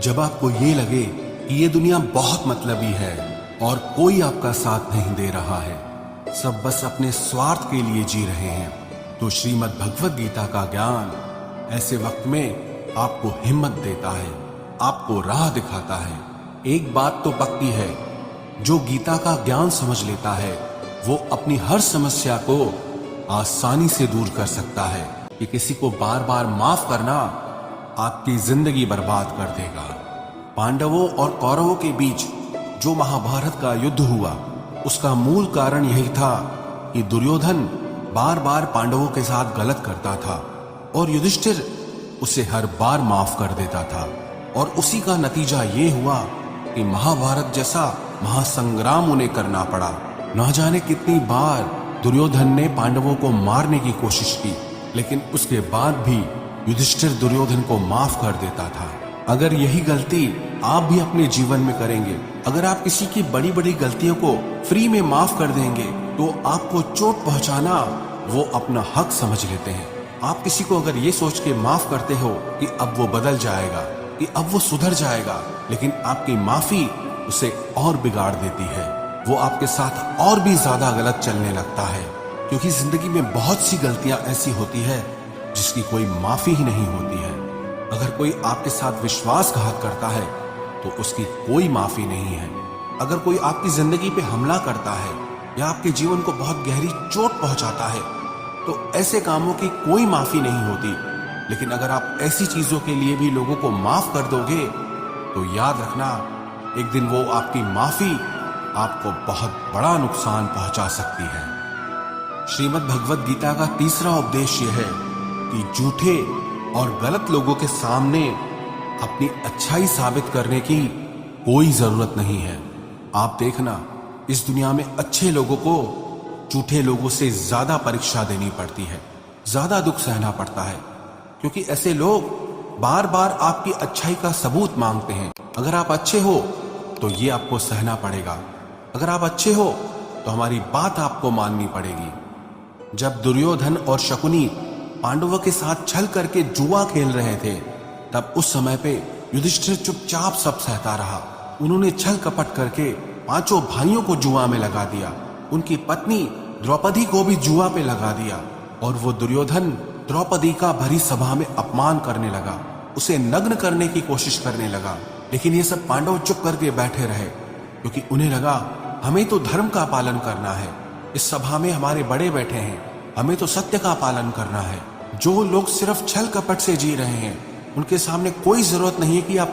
जब आपको ये लगे कि ये दुनिया बहुत मतलबी है और कोई आपका साथ नहीं दे रहा है, सब बस अपने स्वार्थ के लिए जी रहे हैं, तो श्रीमद् भगवद गीता का ज्ञान ऐसे वक्त में आपको हिम्मत देता है, आपको राह दिखाता है। एक बात तो पक्की है, जो गीता का ज्ञान समझ लेता है वो अपनी हर समस्या को आसानी से दूर कर सकता है। कि किसी को बार बार माफ करना आपकी जिंदगी बर्बाद कर देगा। पांडवों और कौरवों के बीच जो महाभारत का युद्ध हुआ, उसका मूल कारण यही था कि दुर्योधन बार बार पांडवों के साथ गलत करता था और युधिष्ठिर उसे हर बार माफ कर देता था। और उसी का नतीजा ये हुआ कि महाभारत जैसा महासंग्राम उन्हें करना पड़ा। न जाने कितनी बार दुर्योधन ने पांडवों को मारने की कोशिश की, लेकिन उसके बाद भी युधिष्ठिर दुर्योधन को माफ कर देता था। अगर यही गलती आप भी अपने जीवन में करेंगे, अगर आप किसी की बड़ी बड़ी गलतियों को फ्री में माफ कर देंगे, तो आपको चोट पहुंचाना वो अपना हक समझ लेते हैं। आप किसी को अगर ये सोच के माफ करते हो कि अब वो बदल जाएगा, कि अब वो सुधर जाएगा, लेकिन आपकी माफी उसे और बिगाड़ देती है। वो आपके साथ और भी ज्यादा गलत चलने लगता है, क्योंकि जिंदगी में बहुत सी गलतियां ऐसी होती है जिसकी कोई माफी ही नहीं होती है। अगर कोई आपके साथ विश्वासघात करता है तो उसकी कोई माफी नहीं है। अगर कोई आपकी जिंदगी पे हमला करता है या आपके जीवन को बहुत गहरी चोट पहुंचाता है, तो ऐसे कामों की कोई माफी नहीं होती। लेकिन अगर आप ऐसी चीजों के लिए भी लोगों को माफ कर दोगे, तो याद रखना, एक दिन वो आपकी माफी आपको बहुत बड़ा नुकसान पहुंचा सकती है। श्रीमद् भगवद गीता का तीसरा उपदेश यह है कि झूठे और गलत लोगों के सामने अपनी अच्छाई साबित करने की कोई जरूरत नहीं है। आप देखना, इस दुनिया में अच्छे लोगों को झूठे लोगों से ज्यादा परीक्षा देनी पड़ती है, ज्यादा दुख सहना पड़ता है, क्योंकि ऐसे लोग बार बार आपकी अच्छाई का सबूत मांगते हैं। अगर आप अच्छे हो तो ये आपको सहना पड़ेगा, अगर आप अच्छे हो तो हमारी बात आपको माननी पड़ेगी। जब दुर्योधन और शकुनी पांडवों के साथ छल करके जुआ खेल रहे थे, तब उस समय पे युधिष्ठिर चुपचाप सब सहता रहा। उन्होंने छल कपट करके पांचों भाइयों को जुआ में लगा दिया, उनकी पत्नी द्रौपदी को भी जुआ पे लगा दिया, और वो दुर्योधन द्रौपदी का भरी सभा में अपमान करने लगा, उसे नग्न करने की कोशिश करने लगा। लेकिन ये सब पांडव चुप करके बैठे रहे, क्योंकि उन्हें लगा हमें तो धर्म का पालन करना है, इस सभा में हमारे बड़े बैठे हैं, हमें तो सत्य का पालन करना है। जो लोग सिर्फ छल कपट से जी रहे हैं, उनके सामने कोई जरूरत नहीं है कि आप